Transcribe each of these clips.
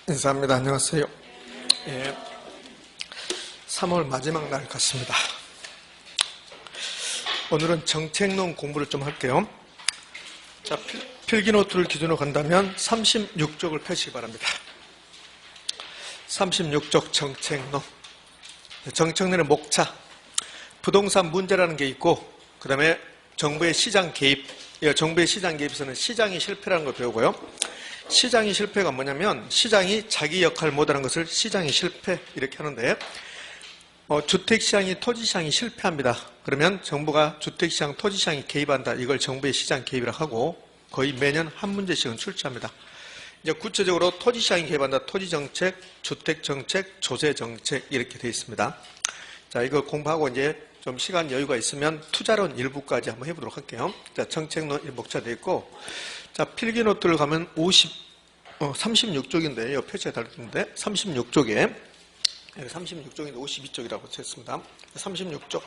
인사합니다. 안녕하세요. 3월 마지막 날 같습니다. 오늘은 정책론 공부를 좀 할게요. 자, 필기노트를 기준으로 간다면 36쪽을 펴시기 바랍니다. 36쪽 정책론. 정책론의 목차. 부동산 문제라는 게 있고, 그 다음에 정부의 시장 개입. 정부의 시장 개입에서는 시장이 실패라는 걸 배우고요. 시장이 실패가 뭐냐면 시장이 자기 역할을 못하는 것을 시장이 실패 이렇게 하는데, 주택시장이 토지시장이 실패합니다. 그러면 정부가 주택시장 토지시장이 개입한다. 이걸 정부의 시장 개입이라고 하고 거의 매년 한 문제씩은 출제합니다. 이제 구체적으로 토지시장이 개입한다. 토지정책, 주택정책, 조세정책 이렇게 되어 있습니다. 자, 이거 공부하고 이제 좀 시간 여유가 있으면 투자론 일부까지 한번 해보도록 할게요. 자, 정책론 목차 되어 있고, 자, 필기노트를 가면 36쪽인데, 이 표지가 달렸는데, 36쪽에, 36쪽인데 52쪽이라고 했습니다. 36쪽.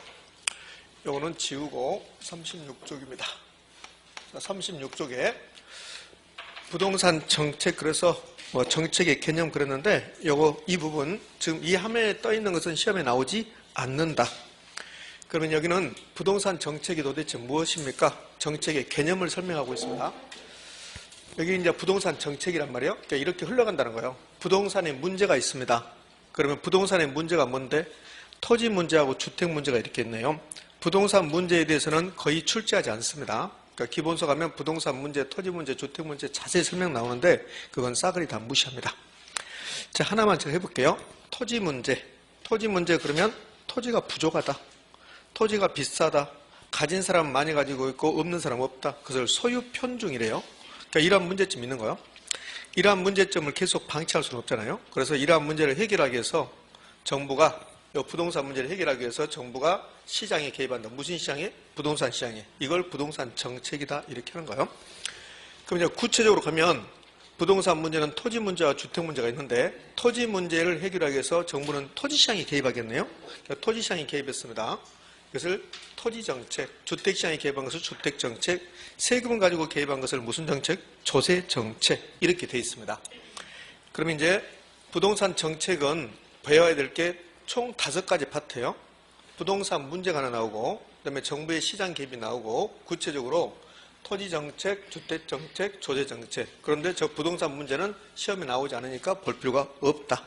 요거는 지우고 36쪽입니다. 36쪽에 부동산 정책, 그래서 정책의 개념 그랬는데, 이 부분, 지금 이 화면에 떠 있는 것은 시험에 나오지 않는다. 그러면 여기는 부동산 정책이 도대체 무엇입니까? 정책의 개념을 설명하고 있습니다. 여기 이제 부동산 정책이란 말이에요. 그러니까 이렇게 흘러간다는 거예요. 부동산에 문제가 있습니다. 그러면 부동산의 문제가 뭔데? 토지 문제하고 주택 문제가 이렇게 있네요. 부동산 문제에 대해서는 거의 출제하지 않습니다. 그러니까 기본서 가면 부동산 문제, 토지 문제, 주택 문제 자세히 설명 나오는데 그건 싸그리 다 무시합니다. 자, 하나만 제가 해볼게요. 토지 문제. 토지 문제 그러면 토지가 부족하다. 토지가 비싸다. 가진 사람은 많이 가지고 있고 없는 사람은 없다. 그것을 소유 편중이래요. 그러니까 이러한 문제점이 있는 거예요. 이러한 문제점을 계속 방치할 수는 없잖아요. 그래서 이러한 문제를 해결하기 위해서 정부가, 부동산 문제를 해결하기 위해서 정부가 시장에 개입한다. 무슨 시장에? 부동산 시장에. 이걸 부동산 정책이다. 이렇게 하는 거예요. 그럼 이제 구체적으로 가면 부동산 문제는 토지 문제와 주택 문제가 있는데, 토지 문제를 해결하기 위해서 정부는 토지 시장에 개입하겠네요. 그러니까 토지 시장에 개입했습니다. 그것을 토지정책, 주택시장에 개입한 것을 주택정책, 세금을 가지고 개입한 것을 무슨 정책? 조세정책 이렇게 되어 있습니다. 그러면 이제 부동산 정책은 배워야 될 게 총 5가지 파트예요. 부동산 문제가 하나 나오고, 그 다음에 정부의 시장 개입이 나오고, 구체적으로 토지정책, 주택정책, 조세정책. 그런데 저 부동산 문제는 시험에 나오지 않으니까 볼 필요가 없다.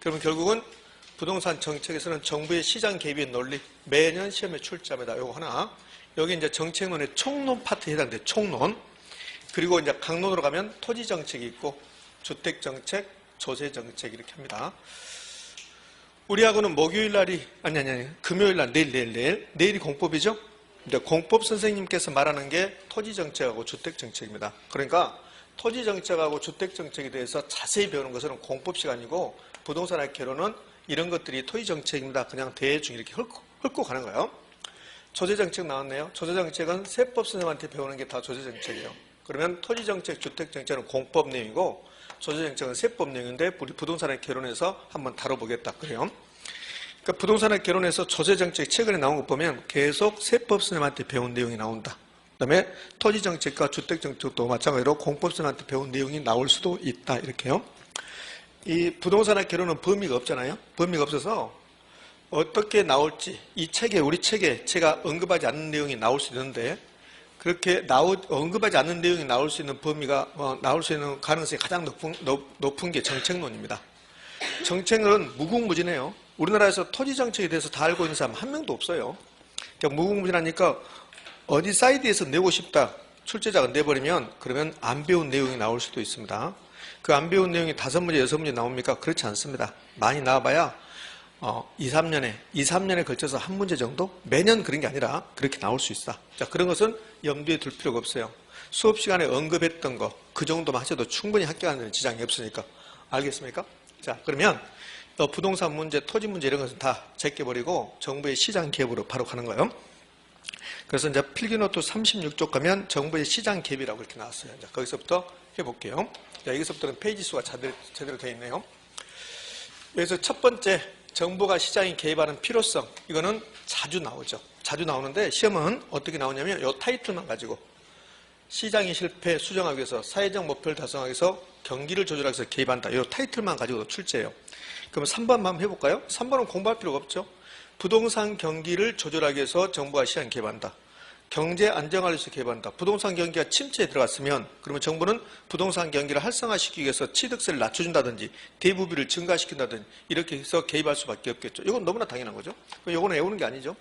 그러면 결국은 부동산 정책에서는 정부의 시장 개입의 논리, 매년 시험에 출제합니다. 요거 하나. 여기 이제 정책론의 총론 파트에 해당돼, 총론. 그리고 이제 강론으로 가면 토지 정책이 있고, 주택 정책, 조세 정책 이렇게 합니다. 우리하고는 목요일 날이, 금요일 날, 내일이 공법이죠? 이제 공법 선생님께서 말하는 게 토지 정책하고 주택 정책입니다. 그러니까 토지 정책하고 주택 정책에 대해서 자세히 배우는 것은 공법 시간이고, 부동산학 개론은 이런 것들이 토지정책입니다. 그냥 대충 이렇게 훑고 가는 거예요. 조세정책 나왔네요. 조세정책은 세법 선생님한테 배우는 게 다 조세정책이에요. 그러면 토지정책, 주택정책은 공법 내용이고, 조세정책은 세법 내용인데 우리 부동산학 개론에서 한번 다뤄보겠다 그래요. 그러니까 부동산학 개론에서 조세정책 최근에 나온 거 보면 계속 세법 선생님한테 배운 내용이 나온다. 그 다음에 토지정책과 주택정책도 마찬가지로 공법 선생님한테 배운 내용이 나올 수도 있다. 이렇게요. 이 부동산학 개론은 범위가 없잖아요. 범위가 없어서 어떻게 나올지 이 책에, 우리 책에 제가 언급하지 않는 내용이 나올 수 있는데, 그렇게 언급하지 않는 내용이 나올 수 있는 범위가, 나올 수 있는 가능성이 가장 높은 게 정책론입니다. 정책론은 무궁무진해요. 우리나라에서 토지 정책에 대해서 다 알고 있는 사람 한 명도 없어요. 그러니까 무궁무진하니까 어디 사이드에서 내고 싶다, 출제자가 내버리면 그러면 안 배운 내용이 나올 수도 있습니다. 그 안 배운 내용이 5문제, 6문제 나옵니까? 그렇지 않습니다. 많이 나와봐야 2, 3년에 걸쳐서 한 문제 정도? 매년 그런 게 아니라 그렇게 나올 수 있다. 자, 그런 것은 염두에 둘 필요가 없어요. 수업 시간에 언급했던 거, 그 정도만 하셔도 충분히 합격하는 데는 지장이 없으니까. 알겠습니까? 자, 그러면 부동산 문제, 토지 문제 이런 것은 다 제껴버리고 정부의 시장 개입으로 바로 가는 거예요. 그래서 이제 필기노트 36쪽 가면 정부의 시장 개입이라고 이렇게 나왔어요. 자, 거기서부터 해볼게요. 자, 여기서부터는 페이지 수가 제대로 되어 있네요. 여기서 첫 번째, 정부가 시장에 개입하는 필요성. 이거는 자주 나오죠. 자주 나오는데 시험은 어떻게 나오냐면 이 타이틀만 가지고 시장의 실패 수정하기 위해서 사회적 목표를 달성하기 위해서 경기를 조절하기 위해서 개입한다. 이 타이틀만 가지고도 출제해요. 그럼 3번 한번 해볼까요? 3번은 공부할 필요가 없죠. 부동산 경기를 조절하기 위해서 정부가 시장 개입한다. 경제 안정화를 위해서 개입한다. 부동산 경기가 침체에 들어갔으면 그러면 정부는 부동산 경기를 활성화시키기 위해서 취득세를 낮춰준다든지 대부비를 증가시킨다든지 이렇게 해서 개입할 수밖에 없겠죠. 이건 너무나 당연한 거죠. 이거는 외우는 게 아니죠.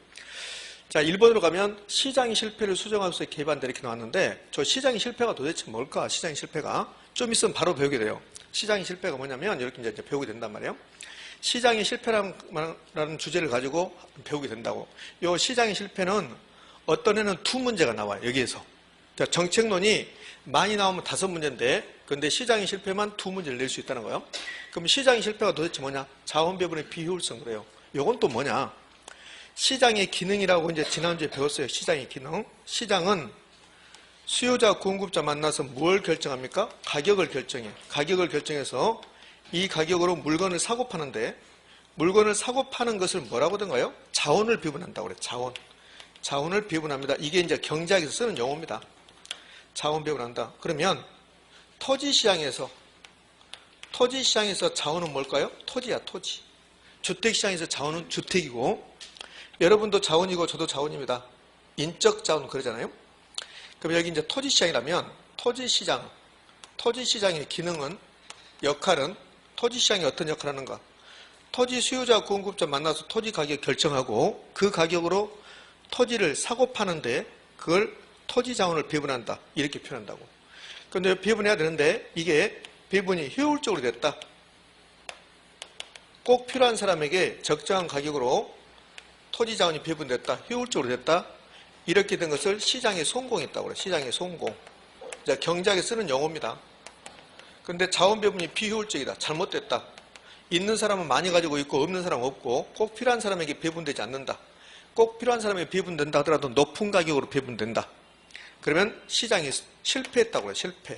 자, 1번으로 가면 시장의 실패를 수정하기 위해서 개입한다 이렇게 나왔는데 저 시장의 실패가 도대체 뭘까? 시장의 실패가 좀 있으면 바로 배우게 돼요. 시장의 실패가 뭐냐면 이렇게 이제 배우게 된단 말이에요. 시장의 실패라는 주제를 가지고 배우게 된다고. 이 시장의 실패는 어떤 애는 두 문제가 나와요. 여기에서. 그러니까 정책론이 많이 나오면 5문제인데 근데 시장의 실패만 2문제를 낼 수 있다는 거예요. 그럼 시장의 실패가 도대체 뭐냐? 자원 배분의 비효율성 그래요. 이건 또 뭐냐? 시장의 기능이라고 이제 지난주에 배웠어요. 시장의 기능. 시장은 수요자, 공급자 만나서 뭘 결정합니까? 가격을 결정해요. 가격을 결정해서 이 가격으로 물건을 사고 파는데 물건을 사고 파는 것을 뭐라고 하던가요? 자원을 배분한다고 그래요. 자원. 자원을 배분합니다. 이게 이제 경제학에서 쓰는 용어입니다. 자원 배분한다. 그러면 토지시장에서 자원은 뭘까요? 토지야, 토지. 주택시장에서 자원은 주택이고 여러분도 자원이고 저도 자원입니다. 인적 자원 그러잖아요. 그럼 여기 이제 토지시장이라면 토지시장의 기능은 역할은 토지시장이 어떤 역할을 하는가? 토지 수요자 공급자 만나서 토지 가격 결정하고 그 가격으로 토지를 사고 파는데 그걸 토지 자원을 배분한다. 이렇게 표현한다고. 그런데 배분해야 되는데 이게 배분이 효율적으로 됐다. 꼭 필요한 사람에게 적정한 가격으로 토지 자원이 배분됐다. 효율적으로 됐다. 이렇게 된 것을 시장의 성공했다고 그래요. 시장의 성공. 경제학에 쓰는 용어입니다. 그런데 자원 배분이 비효율적이다. 잘못됐다. 있는 사람은 많이 가지고 있고 없는 사람은 없고 꼭 필요한 사람에게 배분되지 않는다. 꼭 필요한 사람에게 배분된다 하더라도 높은 가격으로 배분된다. 그러면 시장이 실패했다고 해요. 실패.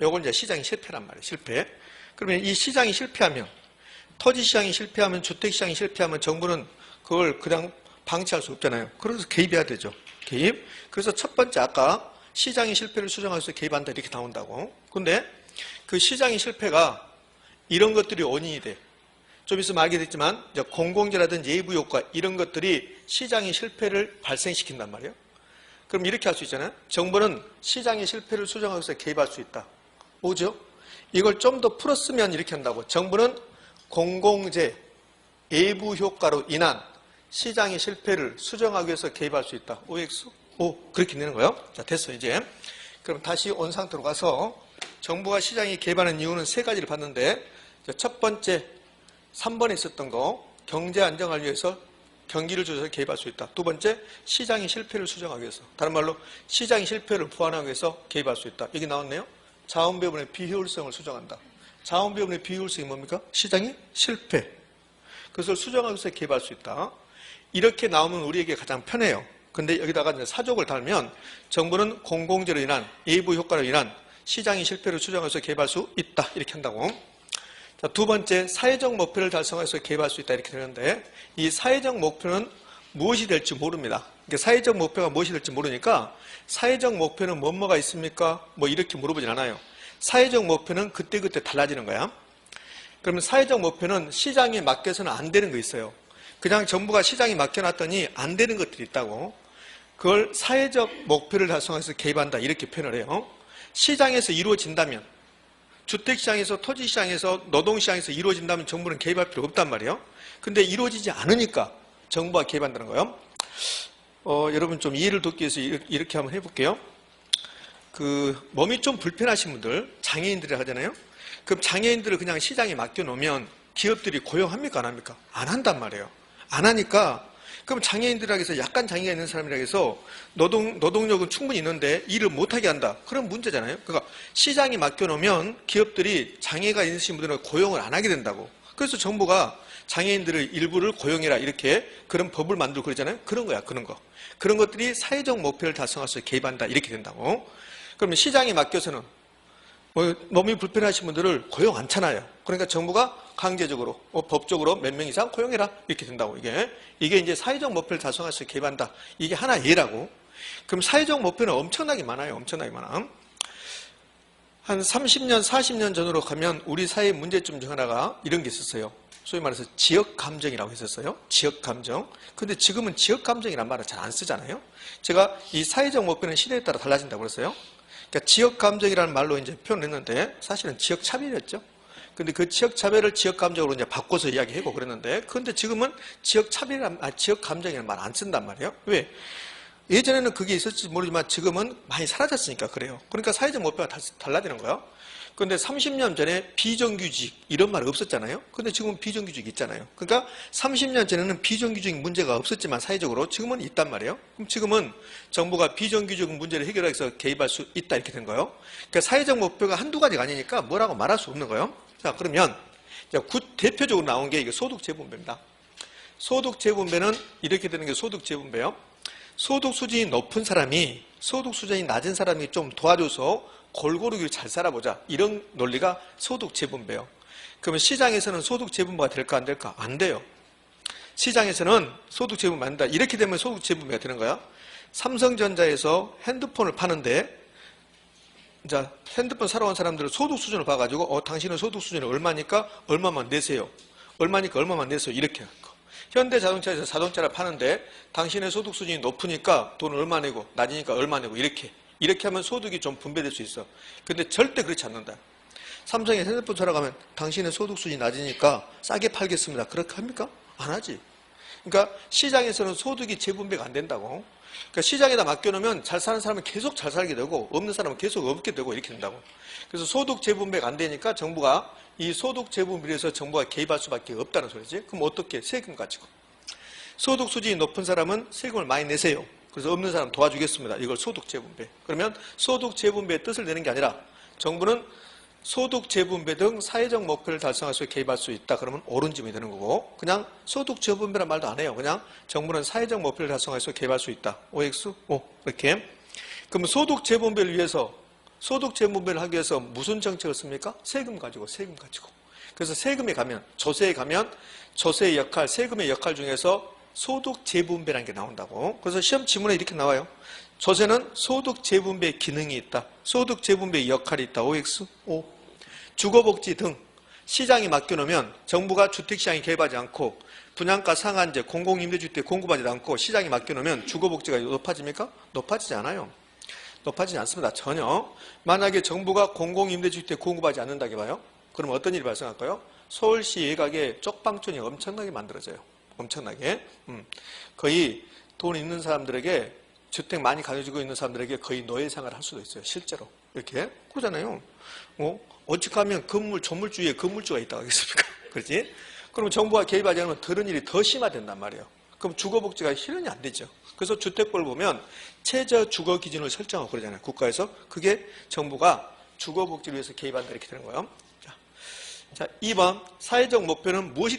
요걸 이제 시장이 실패란 말이에요. 실패. 그러면 이 시장이 실패하면 토지시장이 실패하면 주택시장이 실패하면 정부는 그걸 그냥 방치할 수 없잖아요. 그래서 개입해야 되죠. 개입. 그래서 첫 번째 아까 시장의 실패를 수정하기 위해서 개입한다 이렇게 나온다고. 근데 그 시장의 실패가 이런 것들이 원인이 돼. 좀 있으면 알게 됐지만 공공재라든지 예부 효과 이런 것들이 시장의 실패를 발생시킨단 말이에요. 그럼 이렇게 할 수 있잖아요. 정부는 시장의 실패를 수정하기 위해서 개입할 수 있다. 뭐죠? 이걸 좀 더 풀었으면 이렇게 한다고. 정부는 공공재, 예부 효과로 인한 시장의 실패를 수정하기 위해서 개입할 수 있다. OX? 오, 그렇게 되는 거예요. 자, 됐어, 이제. 그럼 다시 온 상태로 가서 정부가 시장에 개입하는 이유는 3가지를 봤는데, 첫 번째, 3번에 있었던 거, 경제 안정화를 위해서 경기를 조절해서 개입할 수 있다. 두 번째, 시장의 실패를 수정하기 위해서. 다른 말로, 시장의 실패를 보완하기 위해서 개입할 수 있다. 여기 나왔네요. 자원 배분의 비효율성을 수정한다. 자원 배분의 비효율성이 뭡니까? 시장의 실패. 그것을 수정하기 위해서 개입할 수 있다. 이렇게 나오면 우리에게 가장 편해요. 근데 여기다가 이제 사족을 달면 정부는 공공재로 인한 예부 효과로 인한 시장의 실패를 수정해서 개입할 수 있다. 이렇게 한다고. 자, 두 번째, 사회적 목표를 달성해서 개입할 수 있다. 이렇게 되는데 이 사회적 목표는 무엇이 될지 모릅니다. 그러니까 사회적 목표가 무엇이 될지 모르니까 사회적 목표는 뭐가 있습니까? 뭐 이렇게 물어보진 않아요. 사회적 목표는 그때그때 달라지는 거야. 그러면 사회적 목표는 시장에 맡겨서는 안 되는 거 있어요. 그냥 정부가 시장에 맡겨놨더니 안 되는 것들이 있다고. 그걸 사회적 목표를 달성해서 개입한다 이렇게 표현을 해요. 시장에서 이루어진다면 주택시장에서 토지시장에서 노동시장에서 이루어진다면 정부는 개입할 필요가 없단 말이에요. 근데 이루어지지 않으니까 정부가 개입한다는 거예요. 여러분 좀 이해를 돕기 위해서 이렇게 한번 해볼게요. 몸이 좀 불편하신 분들, 장애인들이라 하잖아요. 그럼 장애인들을 그냥 시장에 맡겨놓으면 기업들이 고용합니까? 안 합니까? 안 한단 말이에요. 안 하니까 그럼 장애인들에게 해서 약간 장애가 있는 사람이라 해서 노동력은 충분히 있는데 일을 못하게 한다. 그런 문제잖아요. 그러니까 시장에 맡겨놓으면 기업들이 장애가 있으신 분들은 고용을 안 하게 된다고. 그래서 정부가 장애인들을 일부를 고용해라 이렇게 그런 법을 만들고 그러잖아요. 그런 거야. 그런 거. 그런 것들이 사회적 목표를 달성해서 개입한다 이렇게 된다고. 그러면 시장에 맡겨서는 몸이 불편하신 분들을 고용 안 차나요. 그러니까 정부가 강제적으로 법적으로 몇 명 이상 고용해라 이렇게 된다고. 이게 이제 사회적 목표를 달성할 수 있게 개입한다. 이게 하나 예라고. 그럼 사회적 목표는 엄청나게 많아요. 엄청나게 많아. 한 30년, 40년 전으로 가면 우리 사회의 문제점 중 하나가 이런 게 있었어요. 소위 말해서 지역 감정이라고 했었어요. 지역 감정. 근데 지금은 지역 감정이란 말을 잘 안 쓰잖아요. 제가 이 사회적 목표는 시대에 따라 달라진다고 그랬어요. 그러니까 지역 감정이라는 말로 이제 표현했는데 사실은 지역 차별이었죠. 근데 그 지역 차별을 지역 감정으로 이제 바꿔서 이야기하고 그랬는데, 그런데 지금은 지역 감정이라는 말 안 쓴단 말이에요. 왜? 예전에는 그게 있었을지 모르지만 지금은 많이 사라졌으니까 그래요. 그러니까 사회적 목표가 달라지는 거예요. 그런데 30년 전에 비정규직 이런 말 없었잖아요. 근데 지금은 비정규직 있잖아요. 그러니까 30년 전에는 비정규직 문제가 없었지만 사회적으로 지금은 있단 말이에요. 그럼 지금은 정부가 비정규직 문제를 해결하기 위해서 개입할 수 있다 이렇게 된 거예요. 그러니까 사회적 목표가 한두 가지가 아니니까 뭐라고 말할 수 없는 거예요. 자, 그러면 대표적으로 나온 게 이게 소득 재분배입니다. 소득 재분배는 이렇게 되는 게 소득 재분배예요. 소득 수준이 높은 사람이 소득 수준이 낮은 사람이 좀 도와줘서 골고루 잘 살아보자. 이런 논리가 소득 재분배예요. 그러면 시장에서는 소득 재분배가 될까 안 될까? 안 돼요. 시장에서는 소득 재분배 안 된다. 이렇게 되면 소득 재분배가 되는 거야. 삼성전자에서 핸드폰을 파는데 자, 핸드폰 사러 온 사람들은 소득 수준을 봐가지고 당신은 소득 수준이 얼마니까 얼마만 내세요. 얼마니까 얼마만 내세요. 이렇게 할 거. 현대자동차에서 자동차를 파는데 당신의 소득 수준이 높으니까 돈을 얼마 내고 낮으니까 얼마 내고 이렇게 하면 소득이 좀 분배될 수 있어. 근데 절대 그렇지 않는다. 삼성에 핸드폰 사러 가면 당신의 소득 수준이 낮으니까 싸게 팔겠습니다. 그렇게 합니까? 안 하지. 그러니까 시장에서는 소득이 재분배가 안 된다고. 그러니까 시장에다 맡겨놓으면 잘 사는 사람은 계속 잘 살게 되고 없는 사람은 계속 없게 되고 이렇게 된다고. 그래서 소득 재분배가 안 되니까 정부가 이 소득 재분배를 해서 정부가 개입할 수밖에 없다는 소리지. 그럼 어떻게? 세금 가지고. 소득 수준이 높은 사람은 세금을 많이 내세요. 그래서 없는 사람 도와주겠습니다. 이걸 소득 재분배. 그러면 소득 재분배의 뜻을 내는 게 아니라 정부는 소득 재분배 등 사회적 목표를 달성할 수 있게 개입할 수 있다. 그러면 옳은 점이 되는 거고, 그냥 소득 재분배란 말도 안 해요. 그냥 정부는 사회적 목표를 달성할 수 있게 개입할 수 있다. OX? 이렇게. 그러면 소득 재분배를 위해서 소득 재분배를 하기 위해서 무슨 정책을 씁니까? 세금 가지고. 그래서 세금에 가면, 조세에 가면 조세의 역할, 세금의 역할 중에서 소득 재분배라는 게 나온다고. 그래서 시험 지문에 이렇게 나와요. 조세는 소득 재분배의 기능이 있다. 소득 재분배의 역할이 있다. OX? O. 주거복지 등 시장에 맡겨놓으면 정부가 주택시장에 개입하지 않고 분양가 상한제, 공공임대주택 공급하지 않고 시장에 맡겨놓으면 주거복지가 높아집니까? 높아지지 않아요. 높아지지 않습니다. 전혀. 만약에 정부가 공공임대주택 공급하지 않는다고 봐요. 그럼 어떤 일이 발생할까요? 서울시 외곽에 쪽방촌이 엄청나게 만들어져요. 엄청나게. 거의 돈 있는 사람들에게, 주택 많이 가지고 있는 사람들에게 거의 노예 생활을 할 수도 있어요. 실제로. 이렇게. 그러잖아요. 어찌하면 조물주의에 건물주가 있다고 하겠습니까? 그렇지? 그럼 정부가 개입하지 않으면 그런 일이 더 심화된단 말이에요. 그럼 주거복지가 실현이 안 되죠. 그래서 주택법을 보면 최저 주거 기준을 설정하고 그러잖아요. 국가에서. 그게 정부가 주거복지를 위해서 개입한다 이렇게 되는 거예요. 자, 2번. 사회적 목표는 무엇이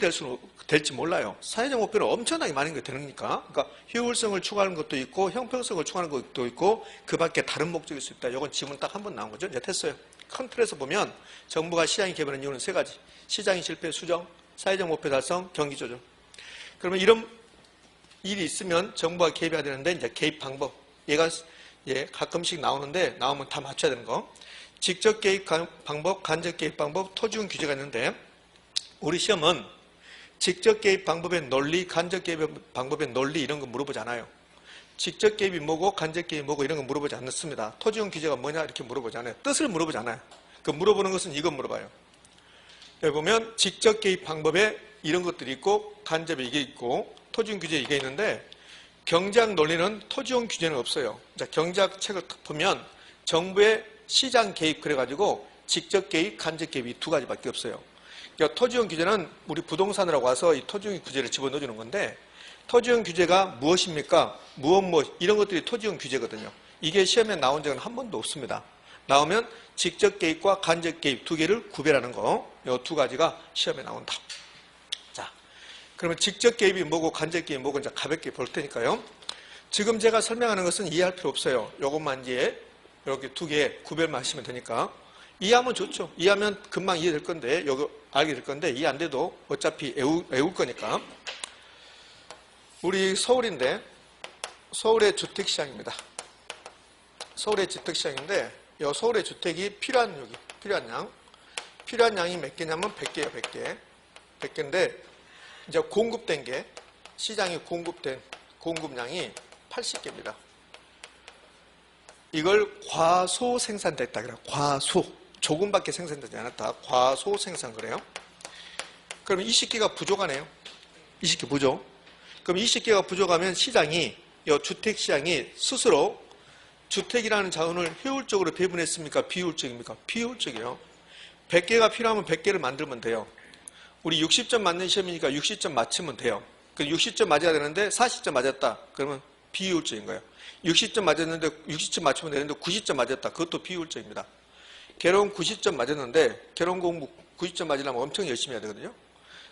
될지 몰라요. 사회적 목표는 엄청나게 많은 게 되니까. 그러니까 효율성을 추구하는 것도 있고 형평성을 추구하는 것도 있고 그 밖에 다른 목적일 수 있다. 이건 지문 딱 한 번 나온 거죠. 이제 됐어요. 큰 틀에서 보면 정부가 시장에 개입하는 이유는 세 가지. 시장의 실패, 수정, 사회적 목표 달성, 경기 조정. 그러면 이런 일이 있으면 정부가 개입해야 되는데 이제 개입 방법. 얘가 가끔씩 나오는데 나오면 다 맞춰야 되는 거. 직접 개입 방법, 간접 개입 방법, 토지운 규제가 있는데 우리 시험은 직접 개입 방법의 논리, 간접 개입 방법의 논리 이런 거 물어보지 않아요. 직접 개입이 뭐고 간접 개입이 뭐고 이런 거 물어보지 않습니다. 토지운 규제가 뭐냐 이렇게 물어보지 않아요. 뜻을 물어보지 않아요. 그 물어보는 것은 이건 물어봐요. 여기 보면 직접 개입 방법에 이런 것들이 있고 간접에 이게 있고 토지운 규제 이게 있는데 경제학 논리는 토지운 규제는 없어요. 자, 경제학 책을 딱 보면 정부의 시장 개입 그래가지고 직접 개입, 간접 개입 이 두 가지밖에 없어요. 그러니까 토지용 규제는 우리 부동산이라고 와서 이 토지용 규제를 집어넣어주는 건데 토지용 규제가 무엇입니까? 무엇 이런 것들이 토지용 규제거든요. 이게 시험에 나온 적은 한 번도 없습니다. 나오면 직접 개입과 간접 개입 두 개를 구별하는 거, 이 두 가지가 시험에 나온다. 자, 그러면 직접 개입이 뭐고 간접 개입이 뭐고 이제 가볍게 볼 테니까요. 지금 제가 설명하는 것은 이해할 필요 없어요. 요것만 이제 이렇게 두 개 구별만 하시면 되니까. 이해하면 좋죠. 이해하면 금방 이해될 건데, 여기 알게 될 건데, 이해 안 돼도 어차피 외울 거니까. 우리 서울인데, 서울의 주택시장입니다. 서울의 주택시장인데 이 서울의 주택이 필요한 양이 몇 개냐면 100개예요. 100개. 100개인데 이제 공급된 게 시장에 공급된 공급량이 80개입니다. 이걸 과소 생산됐다 그래요. 과소. 조금밖에 생산되지 않았다. 과소 생산 그래요. 그럼 20개가 부족하네요. 20개 부족. 그럼 20개가 부족하면 시장이, 이 주택시장이 스스로 주택이라는 자원을 효율적으로 배분했습니까? 비효율적입니까? 비효율적이에요. 100개가 필요하면 100개를 만들면 돼요. 우리 60점 맞는 시험이니까 60점 맞추면 돼요. 그 60점 맞아야 되는데 40점 맞았다. 그러면 비효율적인 거예요. 60점 맞았는데 60점 맞추면 되는데 90점 맞았다. 그것도 비효율적입니다. 개론 90점 맞았는데 개론 공부 90점 맞으려면 엄청 열심히 해야 되거든요.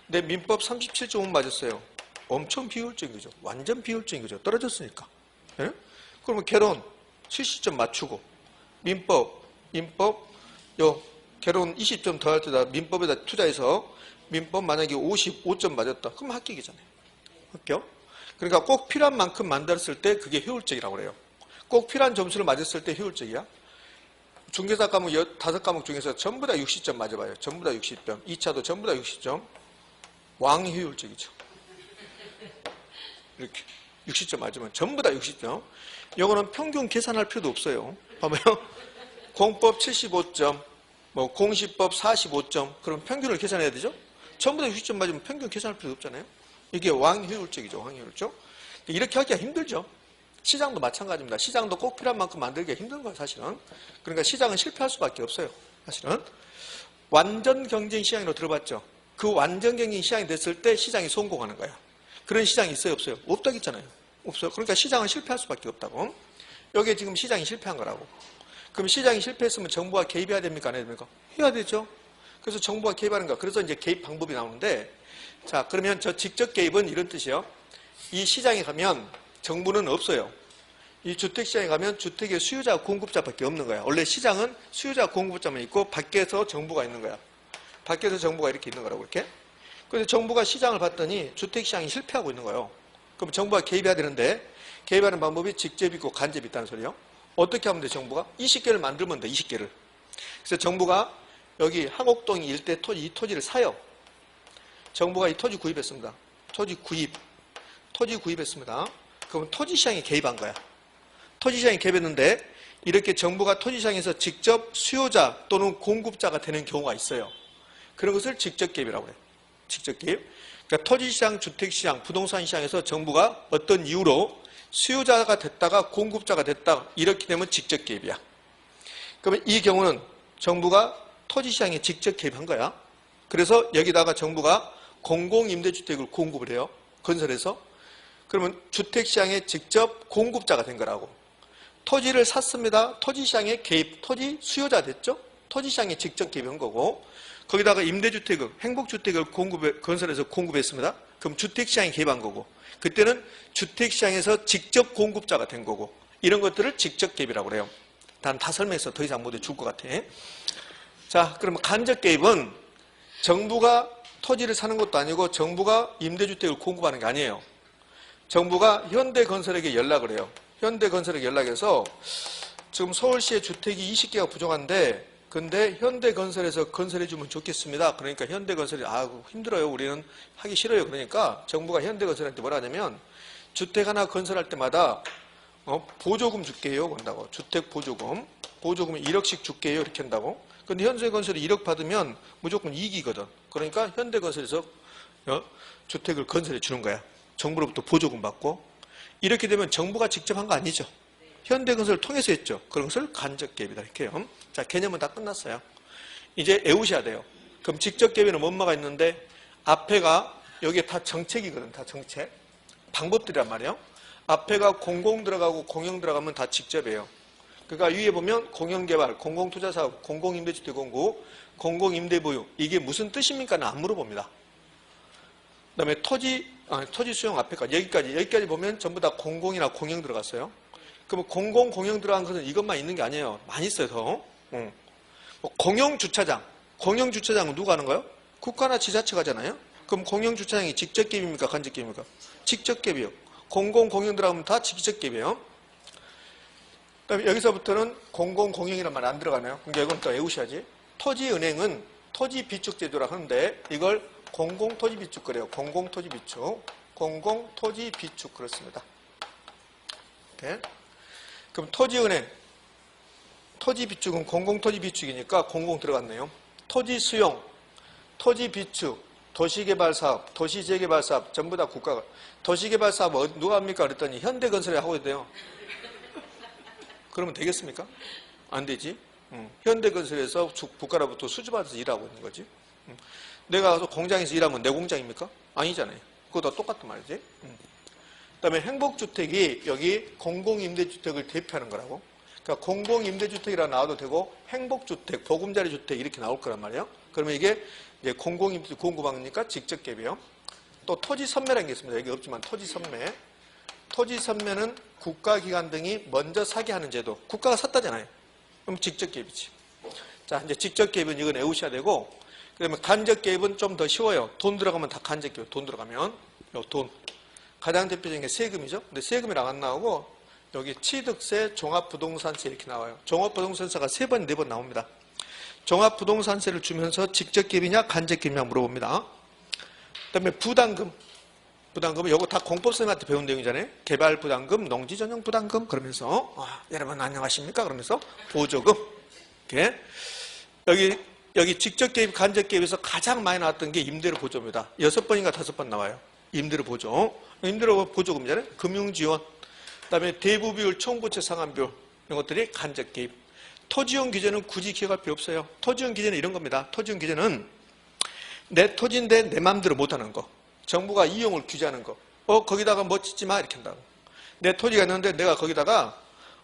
근데 민법 37점은 맞았어요. 엄청 비효율적인 거죠. 완전 비효율적인 거죠. 떨어졌으니까. 예? 그러면 개론 70점 맞추고 민법 개론 20점 더 할 때다 민법에다 투자해서 민법 만약에 55점 맞았다. 그럼 합격이잖아요. 합격. 그러니까 꼭 필요한 만큼 만들었을 때 그게 효율적이라고 그래요. 꼭 필요한 점수를 맞았을 때 효율적이야. 중개사 과목 5과목 중에서 전부 다 60점 맞아봐요. 전부 다 60점. 2차도 전부 다 60점. 왕효율적이죠. 이렇게 60점 맞으면 전부 다 60점. 이거는 평균 계산할 필요도 없어요. 봐봐요. 공법 75점, 공시법 45점. 그럼 평균을 계산해야 되죠? 전부 다 60점 맞으면 평균 계산할 필요 없잖아요. 이게 왕효율적이죠. 왕효율적. 이렇게 하기가 힘들죠. 시장도 마찬가지입니다. 시장도 꼭 필요한 만큼 만들기가 힘든 거예요. 사실은. 그러니까 시장은 실패할 수밖에 없어요. 사실은. 완전 경쟁 시장으로 들어봤죠. 그 완전 경쟁 시장이 됐을 때 시장이 성공하는 거예요. 그런 시장이 있어요? 없어요? 없다고 했잖아요. 없어요. 그러니까 시장은 실패할 수밖에 없다고. 여기에 지금 시장이 실패한 거라고. 그럼 시장이 실패했으면 정부가 개입해야 됩니까? 안 해야 됩니까? 해야 되죠. 그래서 정부가 개입하는 거. 그래서 이제 개입 방법이 나오는데, 자, 그러면 저 직접 개입은 이런 뜻이에요. 이 시장에 가면 정부는 없어요. 이 주택시장에 가면 주택의 수요자, 공급자밖에 없는 거야. 원래 시장은 수요자, 공급자만 있고 밖에서 정부가 있는 거야. 밖에서 정부가 이렇게 있는 거라고 이렇게. 그런데 정부가 시장을 봤더니 주택시장이 실패하고 있는 거예요. 그럼 정부가 개입해야 되는데 개입하는 방법이 직접 있고 간접 있다는 소리요. 어떻게 하면 돼 정부가? 20개를 만들면 돼 20개를. 그래서 정부가 여기 하곡동 일대 토지, 이 토지를 사요. 정부가 이 토지 구입했습니다. 토지 구입했습니다. 그럼 토지시장에 개입한 거야. 토지시장에 개입했는데 이렇게 정부가 토지시장에서 직접 수요자 또는 공급자가 되는 경우가 있어요. 그런 것을 직접 개입이라고 해요. 직접 개입. 그러니까 토지시장, 주택시장, 부동산 시장에서 정부가 어떤 이유로 수요자가 됐다가 공급자가 됐다 이렇게 되면 직접 개입이야. 그러면 이 경우는 정부가 토지시장에 직접 개입한 거야. 그래서 여기다가 정부가 공공임대주택을 공급을 해요. 건설해서. 그러면 주택시장에 직접 공급자가 된 거라고. 토지를 샀습니다. 토지시장에 개입, 토지 수요자 됐죠? 토지시장에 직접 개입한 거고 거기다가 임대주택을, 행복주택을 건설해서 공급했습니다. 그럼 주택시장에 개입한 거고 그때는 주택시장에서 직접 공급자가 된 거고 이런 것들을 직접 개입이라고 그래요. 단 다 설명해서 더 이상 못 해줄 것 같아. 자, 그러면 간접 개입은 정부가 토지를 사는 것도 아니고 정부가 임대주택을 공급하는 게 아니에요. 정부가 현대건설에게 연락을 해요. 현대건설에게 연락해서 지금 서울시에 주택이 20개가 부족한데 근데 현대건설에서 건설해주면 좋겠습니다. 그러니까 현대건설이 힘들어요. 우리는 하기 싫어요. 그러니까 정부가 현대건설한테 뭐라 하냐면 주택 하나 건설할 때마다 보조금 줄게요. 그런다고. 주택 보조금 1억씩 줄게요. 이렇게 한다고. 근데 현대건설이 1억 받으면 무조건 이익이거든. 그러니까 현대건설에서 주택을 건설해 주는 거야. 정부로부터 보조금 받고. 이렇게 되면 정부가 직접 한 거 아니죠. 현대건설을 통해서 했죠. 그런 것을 간접 개입이다. 이렇게 해요. 자, 개념은 다 끝났어요. 이제 외우셔야 돼요. 그럼 직접 개입에는 뭐가 있는데 앞에가 여기에 다 정책이거든. 다 정책. 방법들이란 말이에요. 앞에가 공공 들어가고 공영 들어가면 다 직접이에요. 그러니까 위에 보면 공영개발, 공공투자사업, 공공임대주택 공급, 공공임대보유 이게 무슨 뜻입니까는 안 물어봅니다. 그 다음에 토지 수용 앞에까지 여기까지 보면 전부 다 공공이나 공영 들어갔어요. 그러면 공공, 공영 들어간 것은 이것만 있는 게 아니에요. 많이 있어요, 더. 공영주차장. 공영주차장은 누가 하는 거예요? 국가나 지자체가 하잖아요. 그럼 공영주차장이 직접 개입입니까? 간접 개입입니까? 직접 개입이요. 공공공영 들어가면 다 직접기입이에요. 그다음에 여기서부터는 공공공영이란 말 안 들어가네요. 그러니까 이건 또 외우셔야지. 토지은행은 토지비축제도라 하는데 이걸 공공토지비축 그래요. 공공토지비축. 공공토지비축 그렇습니다. 이렇게. 그럼 토지은행, 토지비축은 공공토지비축이니까 공공 들어갔네요. 토지수용, 토지비축, 도시개발사업, 도시재개발사업 전부 다 국가가. 도시개발사업 누가 합니까? 그랬더니 현대건설이 하고 있대요. 그러면 되겠습니까? 안 되지. 현대건설에서 국가로부터 수주받아서 일하고 있는 거지. 내가 가서 공장에서 일하면 내 공장입니까? 아니잖아요. 그거 다 똑같단 말이지. 그다음에 행복주택이 여기 공공임대주택을 대표하는 거라고. 그러니까 공공임대주택이라 나와도 되고 행복주택, 보금자리주택 이렇게 나올 거란 말이에요. 그러면 이게 이제 공공임대주택 공급하니까 직접갭이에요. 또 토지선매라는 게 있습니다. 여기 없지만 토지선매. 토지선매는 국가기관 등이 먼저 사게 하는 제도. 국가가 샀다잖아요. 그럼 직접갭이지. 자, 이제 직접갭은 이건 외우셔야 되고, 그다음에 간접갭은 좀 더 쉬워요. 돈 들어가면 다 간접갭. 돈 들어가면 요 돈. 가장 대표적인 게 세금이죠. 근데 세금이랑 안 나오고 여기 취득세, 종합부동산세 이렇게 나와요. 종합부동산세가 3번, 4번 나옵니다. 종합부동산세를 주면서 직접갭이냐 간접갭이냐 물어봅니다. 그다음에 부담금. 부담금은 이거 다 공법선생님한테 배운 내용이잖아요. 개발부담금, 농지전용부담금 그러면서 여러분 안녕하십니까? 그러면서 보조금. 이렇게. 여기 직접개입, 간접개입에서 가장 많이 나왔던 게 임대료 보조입니다. 6번인가 5번 나와요. 임대료 보조. 임대료 보조금이잖아요. 금융지원. 그다음에 대부비율, 총부채 상환비율 이런 것들이 간접개입. 토지용 규제는 굳이 기억할 필요 없어요. 토지용 규제는 이런 겁니다. 토지용 규제는 내 토지인데 내 마음대로 못하는 거. 정부가 이용을 규제하는 거. 거기다가 뭐 짓지 마 이렇게 한다고. 내 토지가 있는데 내가 거기다가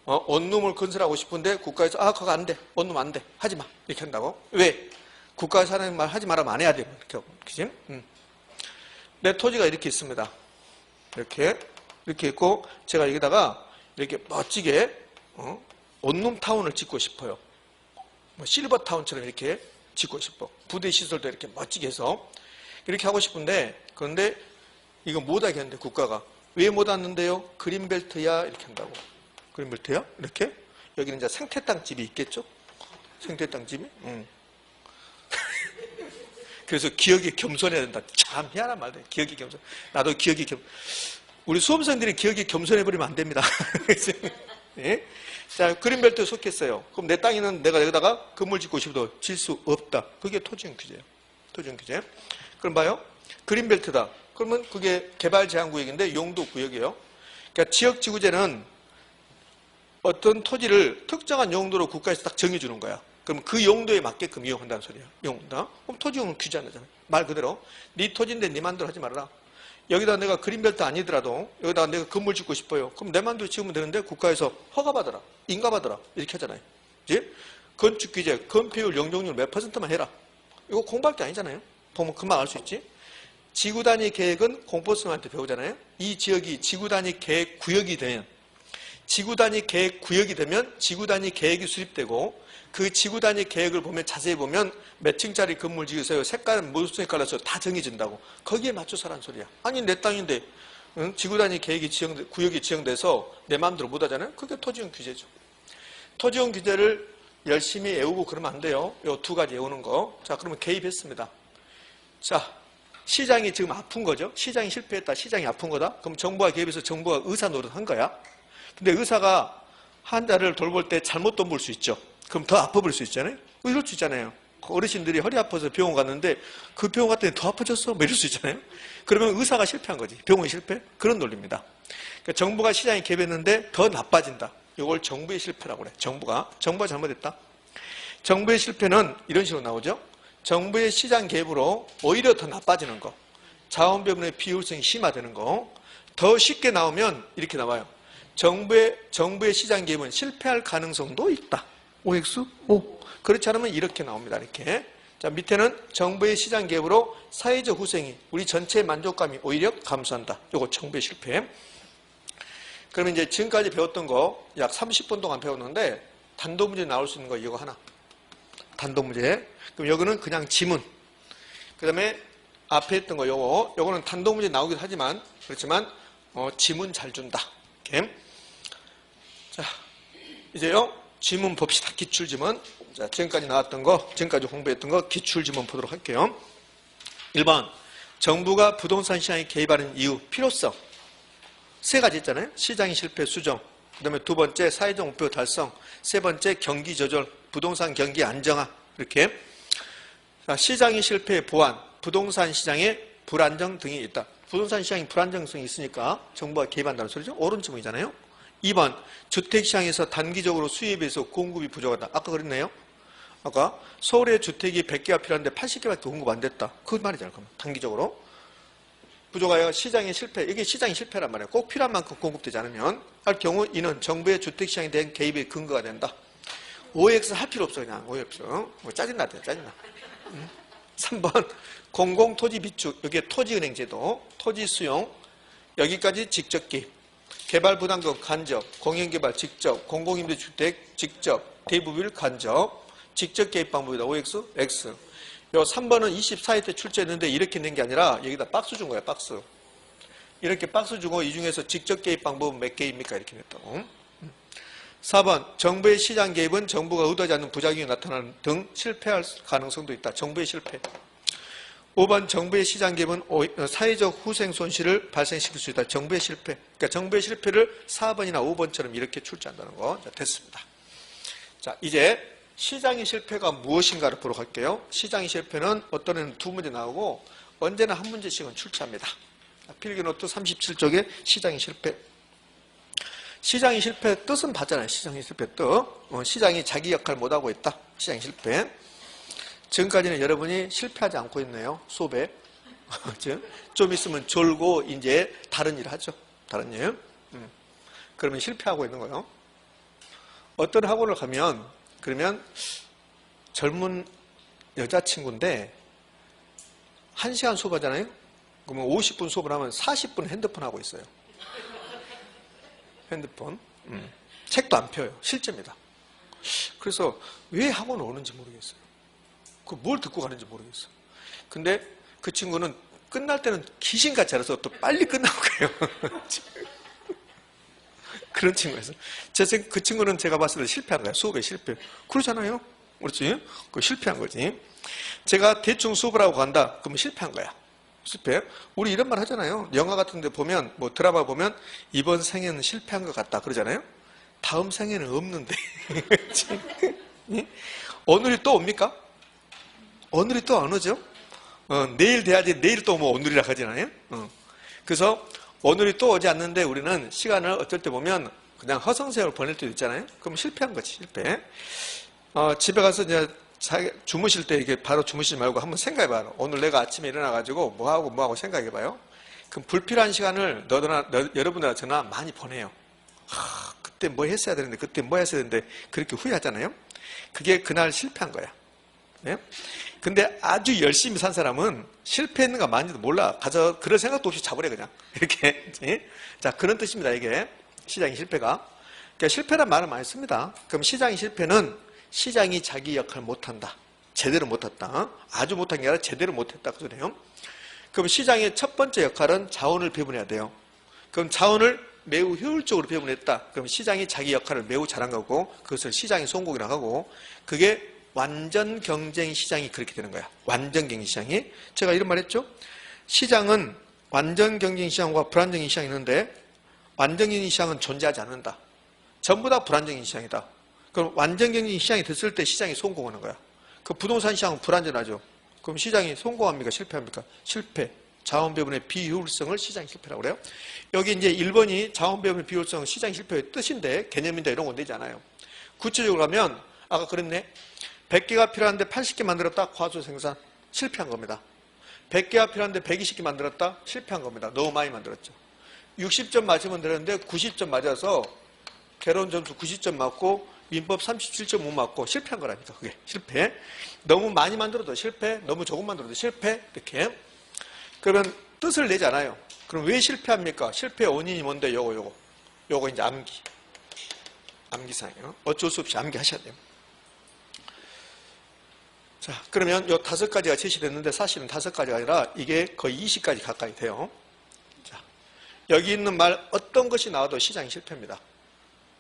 원룸을 건설하고 싶은데 국가에서 그거 안 돼. 원룸 안 돼. 하지 마. 이렇게 한다고. 왜? 국가에서 하는 말 하지 말라면 안 해야 돼. 이렇게 하고. 그치? 내 토지가 이렇게 있습니다. 이렇게 있고 제가 여기다가 이렇게 멋지게 원룸 타운을 짓고 싶어요. 뭐 실버 타운처럼 이렇게 짓고 싶어. 부대 시설도 이렇게 멋지게 해서 이렇게 하고 싶은데 그런데 이거 못 하겠는데 국가가 왜 못 하는데요? 그린벨트야 이렇게 한다고. 그린벨트야? 이렇게? 여기는 이제 생태땅 집이 있겠죠? 생태땅 집이? 그래서 기억이 겸손해야 된다. 참 희한한 말이에요. 기억이 겸손. 나도 기억이 우리 수험생들이 기억이 겸손해버리면 안 됩니다. 네? 자, 그린벨트에 속했어요. 그럼 내 땅에는 내가 여기다가 건물 짓고 싶어도 질 수 없다. 그게 토지용 규제예요. 토지용 규제. 그럼 봐요. 그린벨트다. 그러면 그게 개발제한구역인데 용도구역이에요. 그러니까 지역지구제는 어떤 토지를 특정한 용도로 국가에서 딱 정해주는 거야. 그럼 그 용도에 맞게끔 이용한다는 소리야. 용도. 그럼 토지용은 규제 안 하잖아요. 말 그대로. 네 토지인데 네 맘대로 하지 말아라. 여기다 내가 그린벨트 아니더라도 여기다가 내가 건물 짓고 싶어요. 그럼 내 맘대로 지으면 되는데 국가에서 허가받아라. 인가받아라. 이렇게 하잖아요. 그치? 건축규제, 건폐율, 용적률 몇 %만 해라. 이거 공부할 게 아니잖아요. 보면 금방 알 수 있지. 지구단위 계획은 공포수한테 배우잖아요. 이 지역이 지구단위 계획 구역이 되면 지구단위 계획 구역이 되면 지구단위 계획이 수립되고 그 지구단위 계획을 보면 자세히 보면 몇 층짜리 건물 지으세요. 색깔은 무슨 색깔로서 다 정해진다고. 거기에 맞춰서 하라는 소리야. 아니 내 땅인데 지구단위 계획이 구역이 지정돼서 내 마음대로 못 하잖아요. 그게 토지용 규제죠. 토지용 규제를 열심히 외우고 그러면 안 돼요. 요 2가지 외우는 거. 자, 그러면 개입했습니다. 자, 시장이 지금 아픈 거죠. 시장이 실패했다. 시장이 아픈 거다. 그럼 정부가 개입해서 정부가 의사 노릇한 거야. 근데 의사가 환자를 돌볼 때 잘못 돈 벌 수 있죠. 그럼 더 아파 볼 수 있잖아요. 이럴 수 있잖아요. 어르신들이 허리 아파서 병원 갔는데 그 병원 갔더니 더 아파졌어. 뭐 이럴 수 있잖아요. 그러면 의사가 실패한 거지. 병원이 실패? 그런 논리입니다. 그러니까 정부가 시장에 개입했는데 더 나빠진다. 이걸 정부의 실패라고 그래. 정부가 잘못했다. 정부의 실패는 이런 식으로 나오죠. 정부의 시장 개입으로 오히려 더 나빠지는 거. 자원배분의 비효율성이 심화되는 거. 더 쉽게 나오면 이렇게 나와요. 정부의 시장 개입은 실패할 가능성도 있다. OX? O. 그렇지 않으면 이렇게 나옵니다. 이렇게. 자, 밑에는 정부의 시장 개입으로 사회적 후생이 우리 전체의 만족감이 오히려 감소한다. 요거 정부의 실패. 그러면 이제 지금까지 배웠던 거 약 30분 동안 배웠는데 단도문제 나올 수 있는 거 이거 하나. 단도문제. 그럼 여기는 그냥 지문. 그 다음에 앞에 했던 거 요거는 단도문제 나오기도 하지만 그렇지만 지문 잘 준다. 이렇게. 자, 이제요, 지문 봅시다. 기출지문. 자, 지금까지 나왔던 거, 지금까지 공부했던 거 기출지문 보도록 할게요. 1번. 정부가 부동산 시장에 개입하는 이유, 필요성. 세 가지 있잖아요. 시장의 실패, 수정. 그 다음에 두 번째, 사회적 목표 달성. 세 번째, 경기 조절, 부동산 경기 안정화. 이렇게. 자, 시장의 실패의 보완, 부동산 시장의 불안정 등이 있다. 부동산 시장이 불안정성이 있으니까 정부가 개입한다는 소리죠. 옳은 지문이잖아요. 2번, 주택시장에서 단기적으로 수요에 비해서 공급이 부족하다. 아까 그랬네요. 아까 서울에 주택이 100개가 필요한데 80개밖에 공급 안 됐다. 그 말이잖아요. 그럼 단기적으로. 부족하여 시장의 실패. 이게 시장의 실패란 말이에요. 꼭 필요한 만큼 공급되지 않으면 할 경우 이는 정부의 주택시장에 대한 개입의 근거가 된다. OX 할 필요 없어. 그냥 OX. 짜증나대요. 짜증나. 3번, 공공토지 비축. 여기에 토지은행 제도, 토지 수용. 여기까지 직접 개입. 개발부담금 간접, 공영개발 직접, 공공임대주택 직접, 대부빌 간접, 직접 개입 방법이다. OX, X. 요 3번은 24회 때 출제했는데 이렇게 낸 게 아니라 여기다 박스 준 거야, 박스. 이렇게 박스 주고 이 중에서 직접 개입 방법은 몇 개입니까? 이렇게 냈다고. 4번, 정부의 시장 개입은 정부가 의도하지 않는 부작용이 나타나는 등 실패할 가능성도 있다. 정부의 실패. 5번, 정부의 시장 개입은 사회적 후생 손실을 발생시킬 수 있다. 정부의 실패. 그러니까 정부의 실패를 4번이나 5번처럼 이렇게 출제한다는 거. 자, 됐습니다. 자, 이제 시장의 실패가 무엇인가를 보러 갈게요. 시장의 실패는 어떤 애는 두 문제 나오고 언제나 한 문제씩은 출제합니다. 필기노트 37쪽에 시장의 실패. 시장의 실패 뜻은 봤잖아요. 시장의 실패 뜻. 시장이 자기 역할 못하고 있다. 시장의 실패. 지금까지는 여러분이 실패하지 않고 있네요. 수업에. 좀 있으면 졸고 이제 다른 일 하죠. 다른 일. 그러면 실패하고 있는 거예요. 어떤 학원을 가면 그러면 젊은 여자친구인데 1시간 수업하잖아요. 그러면 50분 수업을 하면 40분 핸드폰 하고 있어요. 핸드폰. 책도 안 펴요. 실제입니다. 그래서 왜 학원을 오는지 모르겠어요. 뭘 듣고 가는지 모르겠어요. 근데 그 친구는 끝날 때는 귀신같이 알아서 또 빨리 끝나고 가요. 그런 친구였어요. 그 친구는 제가 봤을 때 실패한 거야. 수업에 실패. 그러잖아요. 그렇지? 그 실패한 거지. 제가 대충 수업을 하고 간다. 그러면 실패한 거야. 실패. 우리 이런 말 하잖아요. 영화 같은 데 보면, 뭐 드라마 보면 이번 생에는 실패한 것 같다. 그러잖아요. 다음 생에는 없는데. 오늘이 또 옵니까? 오늘이 또 안 오죠? 내일 돼야지 내일 또 뭐 오늘이라 하잖아요. 그래서 오늘이 또 오지 않는데 우리는 시간을 어쩔 때 보면 그냥 허송세월 보낼 때도 있잖아요. 그럼 실패한 거지, 실패. 집에 가서 이제 주무실 때 이게 바로 주무시지 말고 한번 생각해봐요. 오늘 내가 아침에 일어나가지고 뭐하고 생각해봐요. 그럼 불필요한 시간을 여러분이나 저나 많이 보내요. 그때 뭐 했어야 되는데, 그때 뭐 했어야 되는데, 그렇게 후회하잖아요. 그게 그날 실패한 거야. 네? 근데 아주 열심히 산 사람은 실패했는가 많이도 몰라. 가서 그럴 생각도 없이 잡으래 그냥. 이렇게. 자, 그런 뜻입니다. 이게 시장의 실패가. 그러니까 실패란 말을 많이 씁니다. 그럼 시장의 실패는 시장이 자기 역할 못한다. 제대로 못했다. 아주 못한 게 아니라 제대로 못했다. 그 소리예요. 그럼 시장의 첫 번째 역할은 자원을 배분해야 돼요. 그럼 자원을 매우 효율적으로 배분했다. 그럼 시장이 자기 역할을 매우 잘한 거고 그것을 시장의 성공이라고 하고 그게 완전 경쟁 시장이 그렇게 되는 거야. 완전 경쟁 시장이. 제가 이런 말 했죠. 시장은 완전 경쟁 시장과 불안정인 시장이 있는데 완전 경쟁 시장은 존재하지 않는다. 전부 다 불안정인 시장이다. 그럼 완전 경쟁 시장이 됐을 때 시장이 성공하는 거야. 그 부동산 시장은 불안전하죠. 그럼 시장이 성공합니까? 실패합니까? 실패. 자원 배분의 비효율성을 시장 실패라고 그래요. 여기 이제 1번이 자원 배분의 비효율성 시장 실패의 뜻인데 개념인데 이런 건 되지 않아요. 구체적으로 가면 아까 그랬네. 100개가 필요한데 80개 만들었다. 과소 생산. 실패한 겁니다. 100개가 필요한데 120개 만들었다. 실패한 겁니다. 너무 많이 만들었죠. 60점 맞으면 되는데 90점 맞아서 개론 점수 90점 맞고 민법 37점 못 맞고 실패한 거라니까. 그게 실패. 너무 많이 만들어도 실패. 너무 조금 만들어도 실패. 이렇게. 그러면 뜻을 내지 않아요. 그럼 왜 실패합니까? 실패의 원인이 뭔데? 요거 이제 암기사항이에요. 어쩔 수 없이 암기하셔야 돼요. 자, 그러면 요 5가지가 제시됐는데 사실은 5가지가 아니라 이게 거의 20가지 가까이 돼요. 자, 여기 있는 말 어떤 것이 나와도 시장이 실패입니다.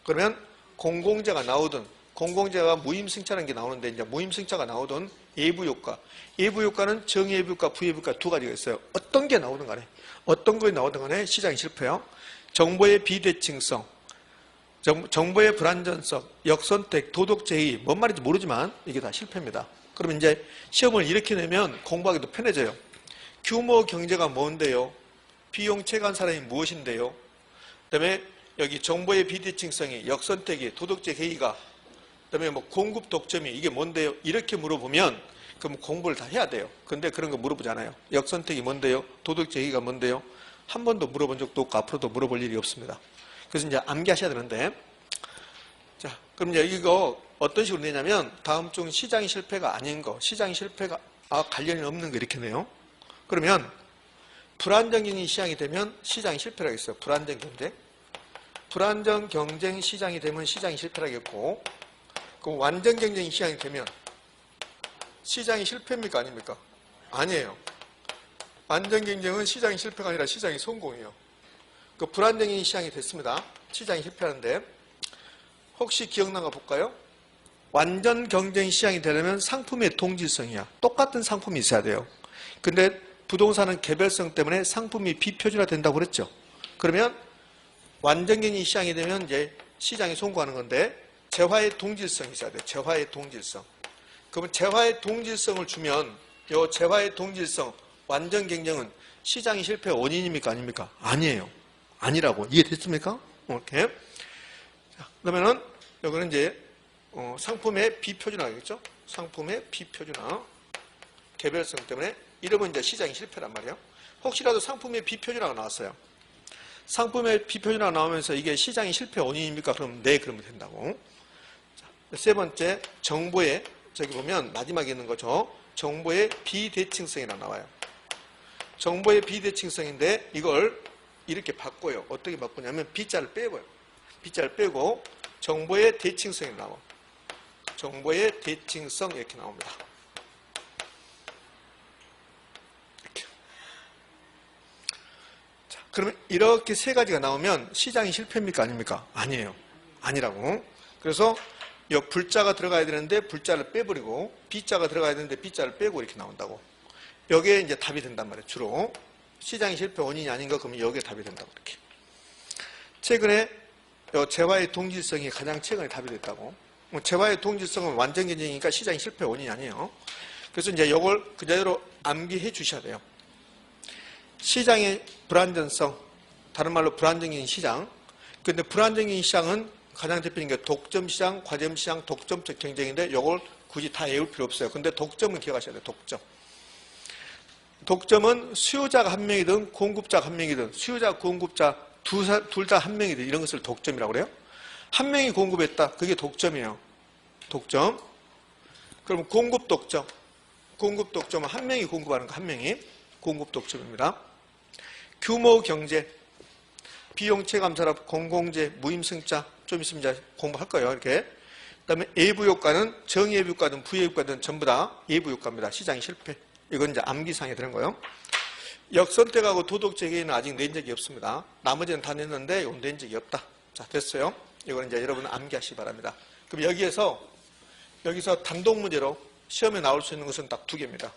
그러면 공공재가 나오든 공공재가 무임승차라는 게 나오는데 이제 무임승차가 나오든 예부효과. 예부효과는 정예부효과, 부예부효과 두 가지가 있어요. 어떤 게 나오든 간에 어떤 것이 나오든 간에 시장이 실패요. 정보의 비대칭성, 정보의 불안전성, 역선택, 도덕제의 뭔 말인지 모르지만 이게 다 실패입니다. 그러면 이제 시험을 이렇게 내면 공부하기도 편해져요. 규모 경제가 뭔데요? 비용 체감한 사람이 무엇인데요? 그다음에 여기 정보의 비대칭성이, 역선택이, 도덕적 해이가, 그다음에 뭐 공급 독점이 이게 뭔데요? 이렇게 물어보면 그럼 공부를 다 해야 돼요. 근데 그런 거 물어보잖아요. 역선택이 뭔데요? 도덕적 해이가 뭔데요? 한 번도 물어본 적도 없고 앞으로도 물어볼 일이 없습니다. 그래서 이제 암기하셔야 되는데, 자, 그럼 이제 이거 어떤 식으로 내냐면 다음 중 시장이 실패가 아닌 거, 시장이 실패가 관련이 없는 거 이렇게 내요. 그러면 불안정 경쟁이 시장이 되면 시장이 실패라고 했어요. 불안정 경쟁. 불안정 경쟁 시장이 되면 시장이 실패라겠고, 그럼 완전 경쟁이 시장이 되면 시장이 실패입니까? 아닙니까? 아니에요. 완전 경쟁은 시장이 실패가 아니라 시장이 성공이에요. 그 불안정이 시장이 됐습니다. 시장이 실패하는데 혹시 기억나가 볼까요? 완전 경쟁 시장이 되려면 상품의 동질성이야. 똑같은 상품이 있어야 돼요. 근데 부동산은 개별성 때문에 상품이 비표준화 된다고 그랬죠. 그러면 완전 경쟁 시장이 되면 이제 시장이 성공하는 건데 재화의 동질성이 있어야 돼요. 재화의 동질성. 그러면 재화의 동질성을 주면 이 재화의 동질성, 완전 경쟁은 시장이 실패의 원인입니까? 아닙니까? 아니에요. 아니라고. 이해됐습니까? 이렇게. 자, 그러면은 여기는 이제 상품의 비표준화겠죠? 상품의 비표준화. 개별성 때문에 이러면 이제 시장이 실패란 말이에요. 혹시라도 상품의 비표준화가 나왔어요. 상품의 비표준화가 나오면서 이게 시장이 실패 원인입니까? 그럼 네, 그러면 된다고. 자, 세 번째, 정보의, 저기 보면 마지막에 있는 거죠. 정보의 비대칭성이라 나와요. 정보의 비대칭성인데 이걸 이렇게 바꿔요. 어떻게 바꾸냐면 B자를 빼고요. B자를 빼고 정보의 대칭성이 나와. 정보의 대칭성 이렇게 나옵니다. 이렇게. 자, 그러면 이렇게 세 가지가 나오면 시장이 실패입니까? 아닙니까? 아니에요. 아니라고. 그래서 이 불자가 들어가야 되는데 불자를 빼버리고 B자가 들어가야 되는데 B자를 빼고 이렇게 나온다고. 여기에 이제 답이 된단 말이에요. 주로. 시장이 실패 원인이 아닌가? 그러면 여기에 답이 된다고. 이렇게. 최근에 재화의 동질성이 가장 최근에 답이 됐다고. 재화의 동질성은 완전 경쟁이니까 시장이 실패 원인이 아니에요. 그래서 이제 이걸 그대로 암기해 주셔야 돼요. 시장의 불안전성, 다른 말로 불안정인 시장. 근데 불안정인 시장은 가장 대표적인 게 독점시장, 과점시장, 독점적 경쟁인데 이걸 굳이 다 외울 필요 없어요. 근데 독점은 기억하셔야 돼요. 독점. 독점은 수요자가 한 명이든 공급자가 한 명이든 수요자, 공급자 둘 다 한 명이든 이런 것을 독점이라고 그래요. 한 명이 공급했다. 그게 독점이에요. 독점. 그럼 공급 독점. 공급 독점은 한 명이 공급하는 거 한 명이 공급 독점입니다. 규모 경제. 비용 체감 산업, 공공재, 무임승차 좀 있으면 이제 공부할 거예요. 이렇게. 그다음에 예부효과는 정예부효과든 부예부효과든 전부 다 예부효과입니다. 시장이 실패. 이건 이제 암기상에 드는 거예요. 역선택하고 도덕재개는 아직 낸 적이 없습니다. 나머지는 다 냈는데 이건 낸 적이 없다. 자, 됐어요. 이거는 이제 여러분 암기하시기 바랍니다. 그럼 여기서 단독 문제로 시험에 나올 수 있는 것은 딱 두 개입니다.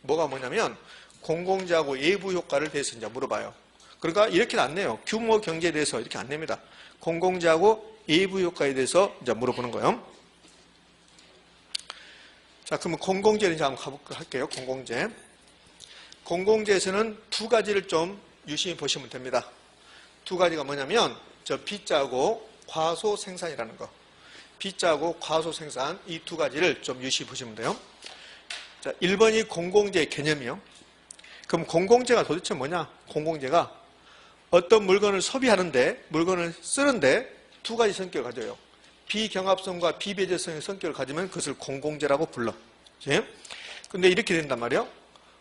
뭐가 뭐냐면 공공재하고 예부효과를 대해서 이제 물어봐요. 그러니까 이렇게는 안 내요. 규모 경제에 대해서 이렇게 안 냅니다. 공공재하고 예부효과에 대해서 이제 물어보는 거예요. 자, 그러면 공공재를 이제 한번 가볼게요. 할게요. 공공재. 공공재에서는 두 가지를 좀 유심히 보시면 됩니다. 두 가지가 뭐냐면 저 B자하고 과소생산이라는 거. B자하고 과소생산 이 두 가지를 좀 유심히 보시면 돼요. 자, 1번이 공공재의 개념이요. 그럼 공공재가 도대체 뭐냐? 공공재가 어떤 물건을 소비하는데, 물건을 쓰는데 두 가지 성격을 가져요. 비경합성과 비배제성의 성격을 가지면 그것을 공공재라고 불러. 근데 이렇게 된단 말이에요.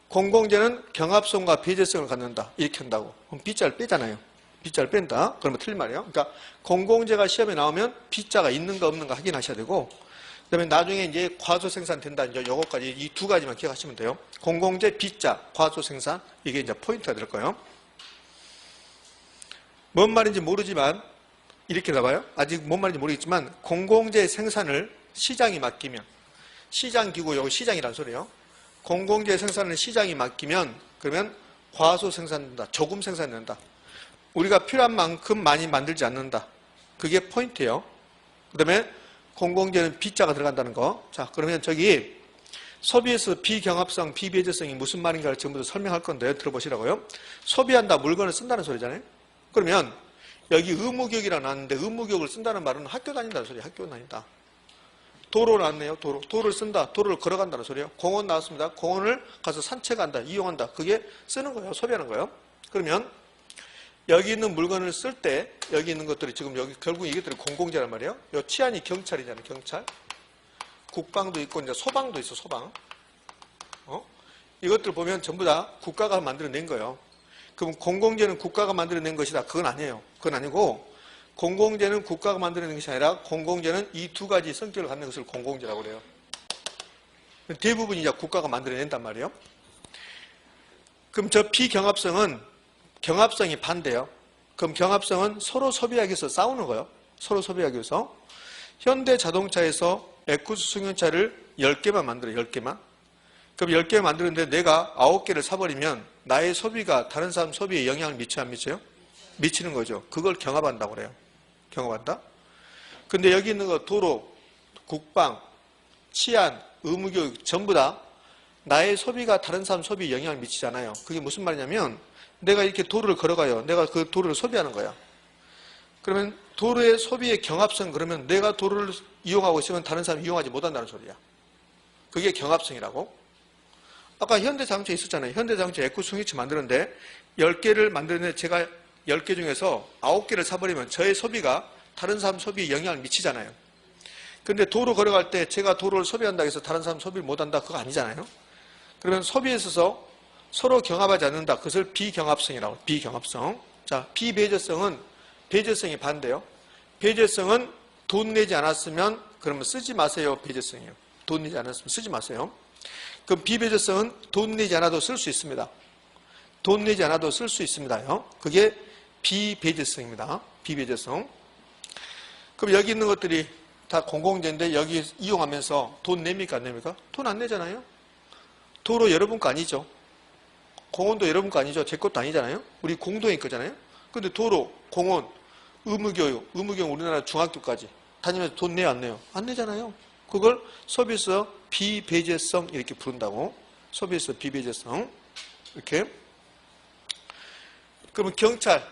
공공재는 경합성과 배제성을 갖는다. 이렇게 한다고. 그럼 B자를 빼잖아요. B자를 뺀다. 그러면 틀린 말이에요. 그러니까 공공재가 시험에 나오면 B자가 있는가 없는가 확인하셔야 되고, 그 다음에 나중에 이제 과소생산 된다. 이제 요거까지 이 두 가지만 기억하시면 돼요. 공공재, B자, 과소생산. 이게 이제 포인트가 될 거예요. 뭔 말인지 모르지만 이렇게 나와요. 아직 뭔 말인지 모르겠지만 공공재 생산을 시장이 맡기면, 시장기구, 여기 시장이란 소리예요. 공공재 생산을 시장이 맡기면 그러면 과소 생산된다, 조금 생산된다. 우리가 필요한 만큼 많이 만들지 않는다. 그게 포인트예요. 그 다음에 공공재는 B자가 들어간다는 거. 자, 그러면 저기 소비에서 비경합성, 비배제성이 무슨 말인가를 전부 다 설명할 건데 들어보시라고요. 소비한다, 물건을 쓴다는 소리잖아요. 그러면 여기 의무교육이라고 나왔는데 의무교육을 쓴다는 말은 학교 다닌다는 소리예요. 학교 다닌다. 도로 나왔네요. 도로. 도로를 쓴다. 도로를 걸어간다는 소리예요. 공원 나왔습니다. 공원을 가서 산책한다. 이용한다. 그게 쓰는 거예요. 소비하는 거예요. 그러면 여기 있는 물건을 쓸 때 여기 있는 것들이 지금 여기 결국 이것들이 공공재란 말이에요. 요 치안이 경찰이잖아요. 경찰. 국방도 있고 이제 소방도 있어. 소방. 이것들 보면 전부 다 국가가 만들어낸 거예요. 그럼 공공재는 국가가 만들어낸 것이다. 그건 아니에요. 그건 아니고 공공재는 국가가 만들어낸 것이 아니라 공공재는 이 두 가지 성격을 갖는 것을 공공재라고 그래요. 대부분이 이제 국가가 만들어낸단 말이에요. 그럼 저 비경합성은 경합성이 반대예요. 그럼 경합성은 서로 소비하기 위해서 싸우는 거예요. 서로 소비하기 위해서. 현대자동차에서 에쿠스 승용차를 10개만 만들어요. 10개만. 그럼 10개 만드는데 내가 9개를 사버리면 나의 소비가 다른 사람 소비에 영향을 미쳐요? 안 미쳐요? 미치는 거죠. 그걸 경합한다고 그래요. 경합한다. 근데 여기 있는 거 도로, 국방, 치안, 의무교육 전부 다 나의 소비가 다른 사람 소비에 영향을 미치잖아요. 그게 무슨 말이냐면 내가 이렇게 도로를 걸어가요. 내가 그 도로를 소비하는 거야. 그러면 도로의 소비의 경합성, 그러면 내가 도로를 이용하고 있으면 다른 사람이 이용하지 못한다는 소리야. 그게 경합성이라고. 아까 현대자동차 있었잖아요. 현대자동차 에코스위치 만드는데 10개를 만드는데 제가 10개 중에서 9개를 사버리면 저의 소비가 다른 사람 소비에 영향을 미치잖아요. 근데 도로 걸어갈 때 제가 도로를 소비한다 해서 다른 사람 소비를 못한다, 그거 아니잖아요. 그러면 소비에 있어서 서로 경합하지 않는다. 그것을 비경합성이라고. 비경합성. 자, 비배제성은 배제성이 반대요. 배제성은 돈 내지 않았으면 그러면 쓰지 마세요. 배제성이에요. 돈 내지 않았으면 쓰지 마세요. 그럼 비배제성은 돈 내지 않아도 쓸 수 있습니다. 돈 내지 않아도 쓸 수 있습니다요. 그게 비배제성입니다. 비배제성. 그럼 여기 있는 것들이 다 공공재인데 여기 이용하면서 돈 냅니까 안 냅니까? 돈 안 내잖아요. 도로 여러분 거 아니죠. 공원도 여러분 거 아니죠. 제 것도 아니잖아요. 우리 공동의 거잖아요. 근데 도로, 공원, 의무교육 우리나라 중학교까지 다니면서 돈 내요 안 내요? 안 내잖아요. 그걸 소비에서 비배제성 이렇게 부른다고. 소비에서 비배제성 이렇게. 그러면 경찰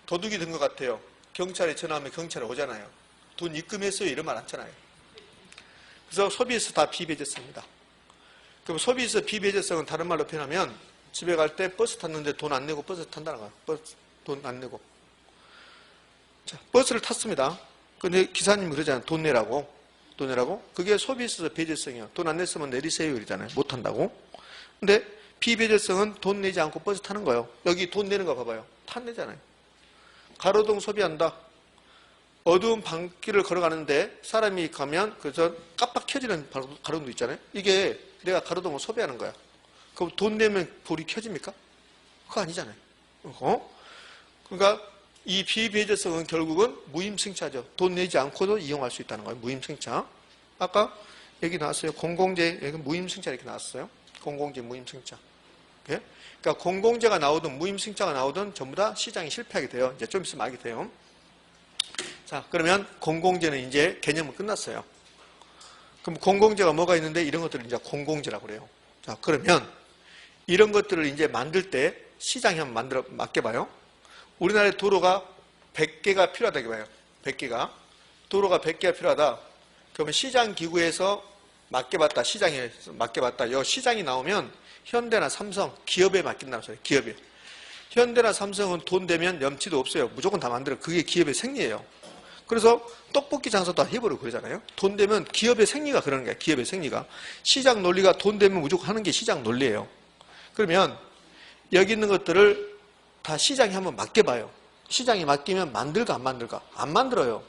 도둑이 된 것 같아요. 경찰에 전화하면 경찰에 오잖아요. 돈 입금했어요 이런 말 않잖아요. 그래서 소비에서 다 비배제성입니다. 그럼 소비에서 비배제성은 다른 말로 표현하면 집에 갈 때 버스 탔는데 돈 안 내고 버스 탄다는 거예요. 버스 돈 안 내고. 자, 버스를 탔습니다. 근데 기사님 그러잖아요. 돈 내라고. 돈 내라고. 그게 소비에서 배제성이에요. 돈 안 냈으면 내리세요 이러잖아요. 못 탄다고. 근데 비배제성은 돈 내지 않고 버스 타는 거예요. 여기 돈 내는 거 봐봐요. 탄 내잖아요. 가로등 소비한다. 어두운 밤길을 걸어가는데 사람이 가면 그저 깜빡 켜지는 가로등도 있잖아요. 이게 내가 가로등을 소비하는 거야. 그럼 돈 내면 불이 켜집니까? 그거 아니잖아요. 그러니까 이 비배제성은 결국은 무임승차죠. 돈 내지 않고도 이용할 수 있다는 거예요. 무임승차. 아까 여기 나왔어요. 공공재, 여기 무임승차 이렇게 나왔어요. 공공재 무임승차. 예? 그러니까 공공재가 나오든 무임승차가 나오든 전부 다 시장이 실패하게 돼요. 이제 좀 있으면 알게 돼요. 자, 그러면 공공재는 이제 개념은 끝났어요. 그럼 공공재가 뭐가 있는데 이런 것들을 이제 공공재라고 그래요. 자, 그러면 이런 것들을 이제 만들 때 시장에 한번 맡겨봐요. 우리나라에 도로가 100개가 필요하다 이거예요. 100개가. 도로가 100개가 필요하다. 그러면 시장기구에서 맡겨봤다. 시장에서 맡겨봤다. 이 시장이 나오면 현대나 삼성, 기업에 맡긴다는 소리예요. 기업에. 현대나 삼성은 돈 되면 염치도 없어요. 무조건 다 만들어요. 그게 기업의 생리예요. 그래서 떡볶이 장사도 다 해버리고 그러잖아요. 돈 되면 기업의 생리가 그러는 거예요. 기업의 생리가. 시장 논리가 돈 되면 무조건 하는 게 시장 논리예요. 그러면 여기 있는 것들을 다 시장에 한번 맡겨봐요. 시장에 맡기면 만들까 안 만들까? 안 만들어요.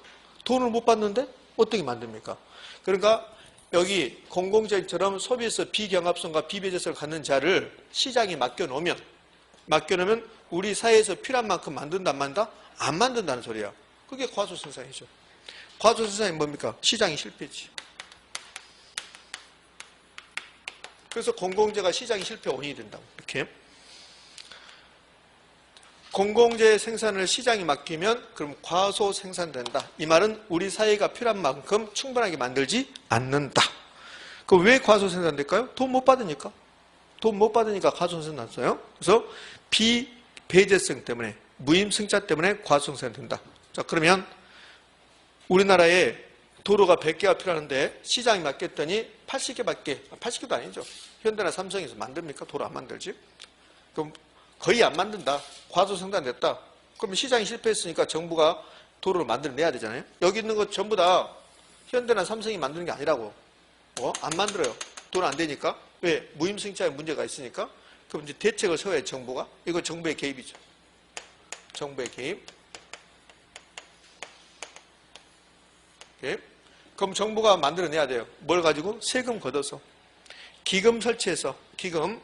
돈을 못 받는데 어떻게 만듭니까? 그러니까 여기 공공재처럼 소비에서 비경합성과 비배제성을 갖는 자를 시장에 맡겨놓으면 우리 사회에서 필요한 만큼 만든다 안 만든다? 안 만든다는 소리야. 그게 과소생산이죠. 과소생산이 뭡니까? 시장이 실패지. 그래서 공공재가 시장이 실패 원인이 된다고. 이렇게. 공공재 생산을 시장이 맡기면 그럼 과소 생산된다. 이 말은 우리 사회가 필요한 만큼 충분하게 만들지 않는다. 그럼 왜 과소 생산될까요? 돈 못 받으니까. 돈 못 받으니까 과소 생산났어요. 그래서 비배제성 때문에, 무임승차 때문에 과소 생산된다. 자, 그러면 우리나라에 도로가 100개가 필요한데 시장이 맡겼더니 80개밖에, 80개도 아니죠. 현대나 삼성에서 만듭니까? 도로 안 만들지. 그럼 거의 안 만든다. 과소 생산됐다. 그러면 시장이 실패했으니까 정부가 도로를 만들어내야 되잖아요. 여기 있는 것 전부 다 현대나 삼성이 만드는 게 아니라고. 안 만들어요. 돈 안 되니까. 왜? 무임승차에 문제가 있으니까. 그럼 이제 대책을 세워야 정부가. 이거 정부의 개입이죠. 정부의 개입. 그럼 정부가 만들어내야 돼요. 뭘 가지고? 세금 걷어서. 기금 설치해서. 기금.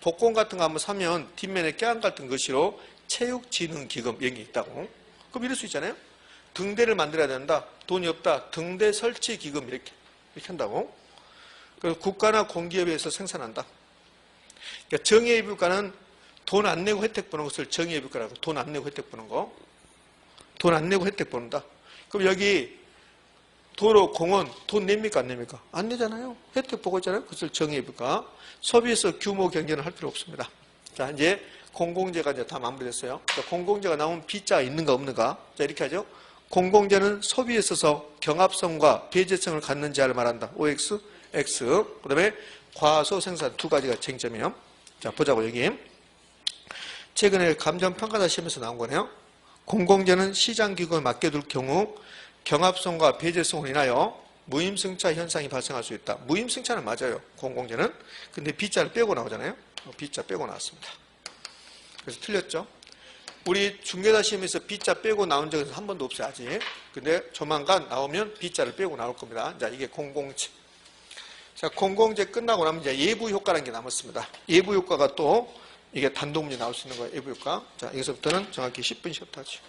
복권 같은 거 한번 사면 뒷면에 껴안 같은 것으로 체육진흥기금 이런 게 있다고. 그럼 이럴 수 있잖아요. 등대를 만들어야 된다. 돈이 없다. 등대 설치기금 이렇게 한다고. 그래서 국가나 공기업에서 생산한다. 그러니까 정의예비국가는 돈 안 내고 혜택 보는 것을 정의예비국가라고. 돈 안 내고 혜택 보는 거. 돈 안 내고 혜택 본다. 그럼 여기 도로, 공원 돈 냅니까 안 냅니까? 안 내잖아요. 혜택 보고 있잖아요. 그것을 정의예비국가. 소비에서 규모 경쟁을 할 필요 없습니다. 자, 이제 공공재가 이제 다 마무리됐어요. 자, 공공재가 나오면 B자가 있는가 없는가? 자, 이렇게 하죠. 공공재는 소비에 있어서 경합성과 배제성을 갖는 자를 말한다. OX, X. 그 다음에 과소 생산 두 가지가 쟁점이에요. 자, 보자고 여기. 최근에 감정평가사 시험에서 나온 거네요. 공공재는 시장기금을 맡겨둘 경우 경합성과 배제성으로 인하여 무임승차 현상이 발생할 수 있다. 무임승차는 맞아요. 공공재는. 근데 B자를 빼고 나오잖아요. B자 빼고 나왔습니다. 그래서 틀렸죠. 우리 중개사 시험에서 B자 빼고 나온 적은 한 번도 없어요. 아직. 근데 조만간 나오면 B자를 빼고 나올 겁니다. 자, 이게 공공재. 자, 공공재 끝나고 나면 이제 예부 효과라는 게 남았습니다. 예부 효과가 또 이게 단독 문제 나올 수 있는 거예요. 예부 효과. 자, 여기서부터는 정확히 10분 쉬었다 하죠.